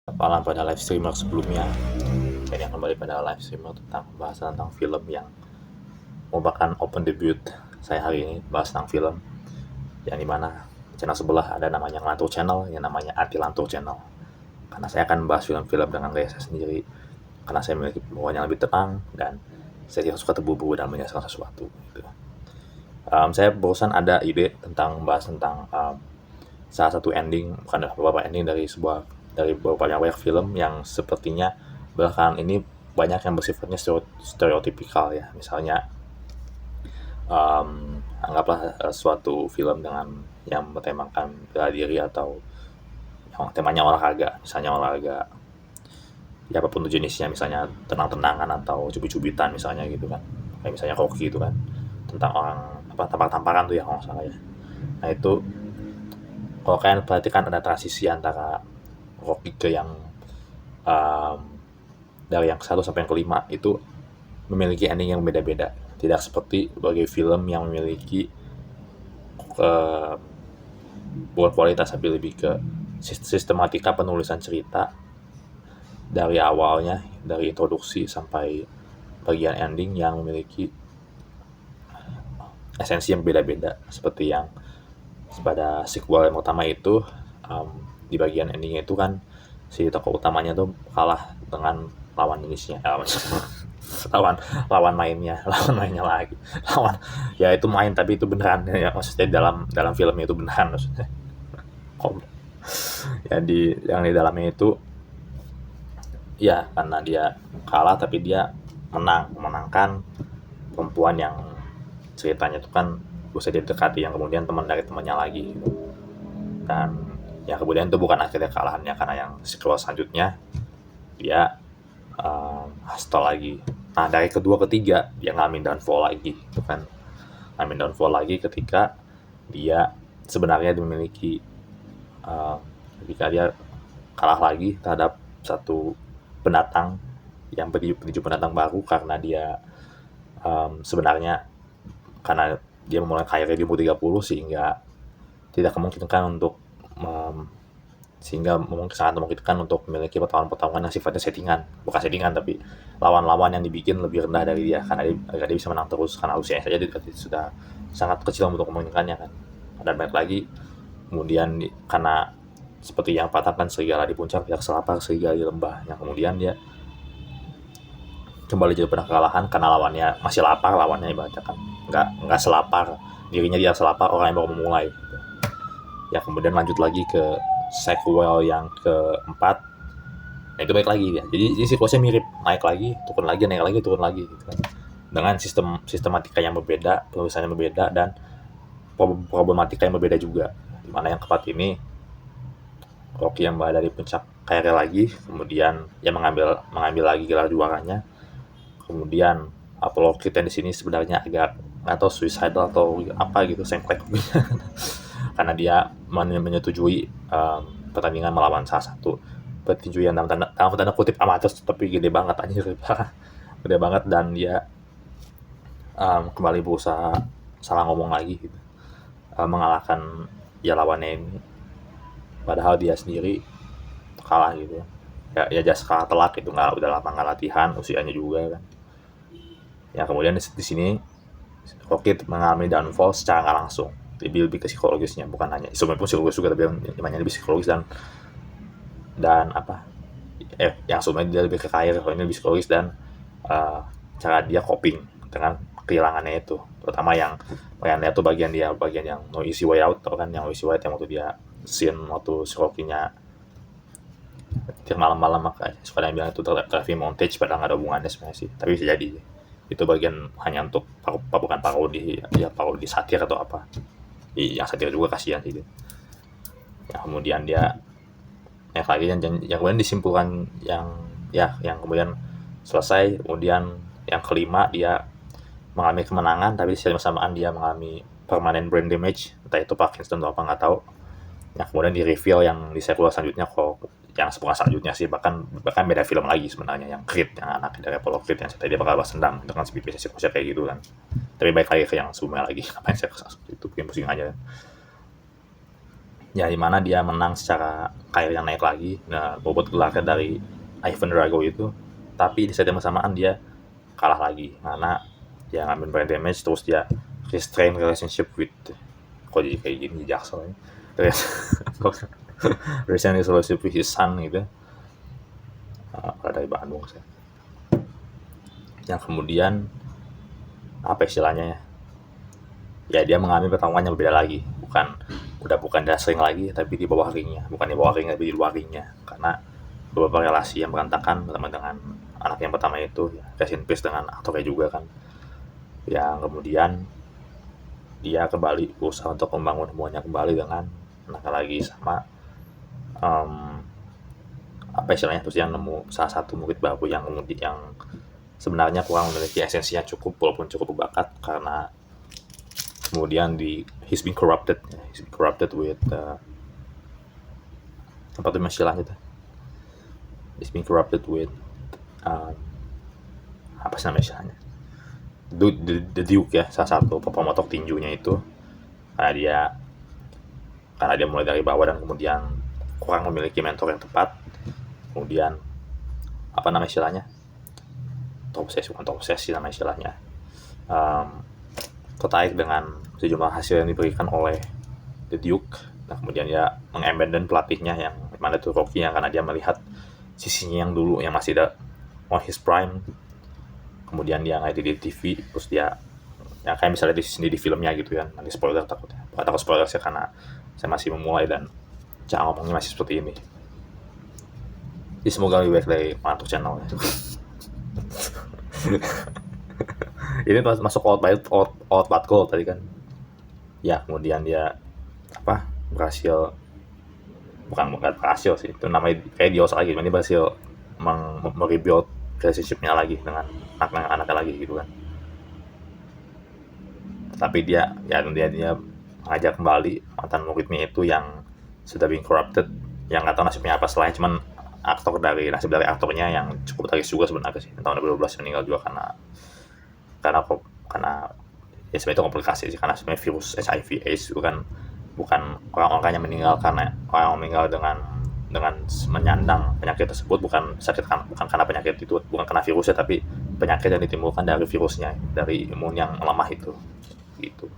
Malam pada live streamer sebelumnya. Ini kembali pada live streamer tentang pembahasan tentang film yang merupakan open debut saya hari ini, bahas tentang film yang dimana channel sebelah ada namanya Ngelantur Channel, yang namanya Anti Lantur Channel. Karena saya akan bahas film-film dengan gaya saya sendiri, karena saya memiliki pembawaan yang lebih tenang dan saya tidak suka terburu-buru dalam menyelesaikan sesuatu. Gitu. Saya barusan ada ide tentang bahas tentang salah satu ending, bukan beberapa ending dari beberapa banyak film yang sepertinya belakangan ini banyak yang bersifatnya stereotipikal ya. Misalnya anggaplah suatu film dengan yang bertemakan bela diri atau yang temanya olahraga, misalnya olahraga ya apapun itu jenisnya, misalnya tenang-tenangan atau cubit-cubitan misalnya gitu kan, kayak misalnya Rocky itu kan tentang orang apa tampar-tamparan tuh ya kalau nggak salah ya. Nah itu kalau kalian perhatikan ada transisi antara Rocky ke yang dari yang 1 sampai yang kelima itu memiliki ending yang beda-beda, tidak seperti sebagai film yang memiliki bukan kualitas tapi lebih ke sistematika penulisan cerita dari awalnya, dari introduksi sampai bagian ending yang memiliki esensi yang beda-beda. Seperti yang pada sequel yang pertama itu di bagian endingnya itu kan si tokoh utamanya tuh kalah dengan lawan jenisnya, lawan mainnya lagi, lawan ya itu main tapi itu beneran ya, maksudnya dalam filmnya itu beneran maksudnya. Ya yang di dalamnya itu ya karena dia kalah tapi dia memenangkan perempuan yang ceritanya itu kan bisa didekati, yang kemudian teman dari temannya lagi gitu. Dan yang kemudian itu bukan akhirnya kalahannya, karena yang sequel selanjutnya dia hustle lagi. Nah dari kedua ketiga dia ngalamin downfall lagi itu kan, ngalamin downfall lagi ketika dia sebenarnya memiliki ketika dia kalah lagi terhadap satu pendatang yang penuju pendatang baru, karena dia sebenarnya karena dia memulai karirnya di umur 30 sehingga tidak memungkinkan untuk sangat memungkinkan untuk memiliki pertarungan yang sifatnya bukan settingan tapi lawan-lawan yang dibikin lebih rendah dari dia, karena dia bisa menang terus karena usianya saja sudah sangat kecil untuk memungkinkannya kan. Dan balik lagi kemudian karena seperti yang patahkan serigala di puncak ya selapar serigala di lembah, yang kemudian dia kembali jadi pernah kekalahan karena lawannya masih lapar, lawannya ibaratnya kan nggak selapar dirinya, dia selapar orang yang baru memulai gitu. Ya kemudian lanjut lagi ke sequel yang keempat, nah itu baik lagi ya, jadi siklusnya mirip, naik lagi turun lagi naik lagi turun lagi gitu kan, dengan sistematika yang berbeda, penulisannya berbeda, dan problematika yang berbeda juga. Dimana yang keempat ini Rocky yang berada di puncak karirnya lagi, kemudian dia mengambil lagi gelar juaranya. Kemudian Apollo Creed yang di sini sebenarnya agak nggak tahu suicidal atau apa gitu, sengklek karena dia menyetujui pertandingan melawan salah satu petinju yang dalam tanda kutip amatir tapi gede banget anjir, gede banget, dan dia kembali berusaha salah ngomong lagi gitu, mengalahkan ya lawannya ini, padahal dia sendiri kalah gitu ya just kalah telak gitu, udah lama nggak latihan, usianya juga kan. Ya kemudian di sini Rocky mengalami downfall secara nggak langsung, lebih ke psikologisnya, bukan hanya sebenarnya pun psikologis juga, tapi yang lebih psikologis dan apa yang sebenarnya dia lebih ke karir, kalau ini lebih psikologis dan cara dia coping dengan kehilangannya itu, terutama yang lihat tuh bagian yang No Easy Way Out, tau kan yang No Easy Way Out yang waktu dia scene waktu si Rocky-nya tiap malam-malam, makanya suka yang bilang itu traffic montage, padahal nggak ada hubungannya sebenarnya sih, tapi bisa jadi itu bagian hanya untuk bukan parodi ya, parodi satir atau apa. Yang satir juga kasihan sih dia. Ya kemudian dia lagi yang kemudian disimpulkan yang kemudian selesai, kemudian yang kelima dia mengalami kemenangan tapi secara bersamaan dia mengalami permanent brain damage, entah itu Parkinson atau apa nggak tahu. Yang kemudian di reveal yang di sequel selanjutnya, kok yang sebuah selanjutnya sih bahkan beda film lagi sebenarnya, yang Creed, yang anak dari Apollo Creed yang cerita dia bakal balas dendam dengan spesies kayak gitu kan. Tapi baik lagi ke yang sebelumnya lagi, ngapain saya itu bikin pusing aja. ya di mana dia menang secara karir yang naik lagi, nah bobot gelarnya dari Ivan Drago itu, tapi di saat yang bersamaan dia kalah lagi karena dia ngambil brain damage, terus dia restrain relationship with, kok jadi kayak gini Jackson ya, restrain relationship with his son gitu, dari Bandung saya. Yang kemudian apa istilahnya ya dia mengambil pertarungan yang berbeda lagi, bukan wrestling lagi tapi di bawah ringnya, bukan di bawah ringnya tapi di luar ringnya, karena beberapa relasi yang berantakan pertama dengan anak yang pertama itu ya, rest in peace dengan aktornya juga kan, yang kemudian dia kembali berusaha untuk membangun hubungannya kembali dengan anaknya lagi sama apa istilahnya, terus yang nemu salah satu murid baru yang sebenarnya kurang memiliki esensi yang cukup walaupun cukup berbakat, karena kemudian he's been corrupted with apa tuh istilahnya tuh, he's been corrupted with apa sih namanya istilahnya, the Duke ya, salah satu pemotor tinjunya itu, karena dia mulai dari bawah dan kemudian kurang memiliki mentor yang tepat, kemudian apa nama istilahnya, obsesi nama istilahnya, tertarik dengan sejumlah hasil yang diberikan oleh The Duke. Nah kemudian dia mengabandon pelatihnya yang mana itu Rocky, yang karena dia melihat sisinya yang dulu yang masih ada on his prime, kemudian dia ngeliat di TV, terus dia ya kayak misalnya di filmnya gitu ya, nanti spoiler takutnya, bukan takut spoiler sih karena saya masih memulai dan cara ngomongnya masih seperti ini. Jadi semoga lebih baik dari Mantu Channel ya. Ini masuk out bad goal tadi kan ya, kemudian dia berhasil, bukan berhasil sih, itu namanya kayak dios lagi, dia berhasil merebuild relationship-nya lagi dengan anaknya lagi gitu kan. Tapi dia mengajak kembali mantan muridnya itu yang sudah being corrupted, yang nggak tahu nasibnya apa selain cuman nasib dari aktornya yang cukup tragis juga sebenarnya sih, tahun 2012 meninggal juga karena ya sebenarnya itu komplikasi sih, karena sebenarnya virus HIV AIDS itu kan bukan orang-orang yang meninggal karena orang meninggal dengan menyandang penyakit tersebut, bukan karena penyakit itu, bukan karena virusnya, tapi penyakit yang ditimbulkan dari virusnya, dari imun yang lemah itu gitu.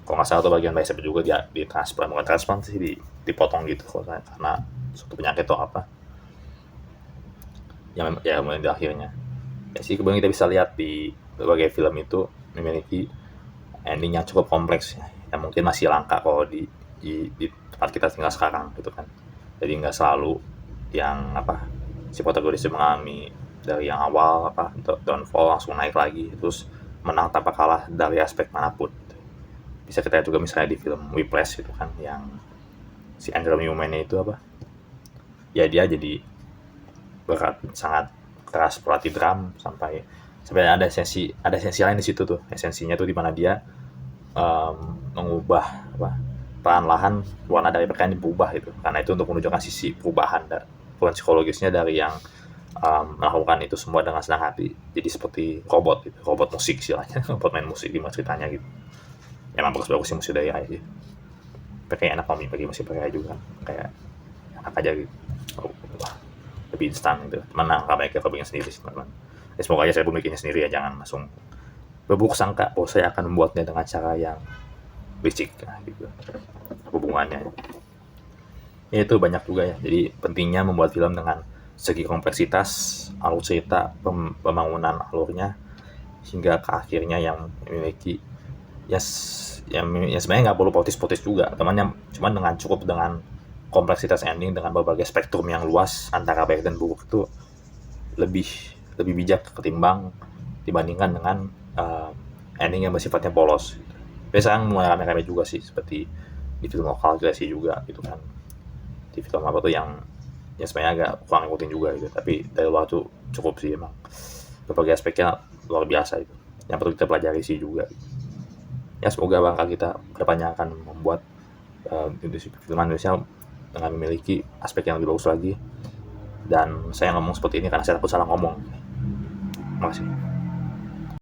Kalau nggak salah tuh bagian bicep juga dia ditransfer, bukan transplant sih, dipotong gitu karena suatu penyakit atau apa ya kemudian di akhirnya ya sih, kemudian kita bisa lihat di berbagai film itu memiliki ending yang cukup kompleks ya, yang mungkin masih langka kalau di tempat kita tinggal sekarang gitu kan. Jadi nggak selalu yang si protagonis mengalami dari yang awal downfall langsung naik lagi terus menang tanpa kalah dari aspek manapun. Bisa kita lihat juga misalnya di film Whiplash itu kan, yang si Andrew Newman itu ya dia jadi sangat keras pelatih drum sampai ada esensi lain di situ tuh. Esensinya tuh di mana dia mengubah perlahan warna dari pakaian berubah gitu, karena itu untuk menunjukkan sisi perubahan psikologisnya dari yang melakukan itu semua dengan senang hati jadi seperti robot gitu, robot musik istilahnya, robot main musik di ceritanya gitu. Emang bagus sih musik dari AI sih, pakai enak bagi musik pakai juga kan, kayak enak aja gitu, lebih instan gitu. Cuman nggak baik kalau bikin sendiri sih teman-teman. Ya, semoga aja saya pun bikinnya sendiri ya, jangan langsung berburuk sangka bahwa saya akan membuatnya dengan cara yang licik gitu hubungannya. Ya, itu banyak juga ya, jadi pentingnya membuat film dengan segi kompleksitas alur cerita, pembangunan alurnya hingga ke akhirnya yang memiliki ya sebenarnya nggak perlu potis juga temannya, cuman cukup dengan kompleksitas ending dengan berbagai spektrum yang luas antara baik dan buruk itu lebih bijak ketimbang dibandingkan dengan ending yang bersifatnya polos. Biasanya mulai rame-rame juga sih, seperti di film lokal sih juga gitu kan, di film tuh yang sebenarnya agak kurang ngikutin juga gitu, tapi dari luar tuh cukup sih, emang berbagai aspeknya luar biasa itu yang perlu kita pelajari sih juga. Ya semoga bakal kita kedepannya akan membuat industri film Indonesia dengan memiliki aspek yang lebih bagus lagi. Dan saya ngomong seperti ini karena saya takut salah ngomong. Terima kasih.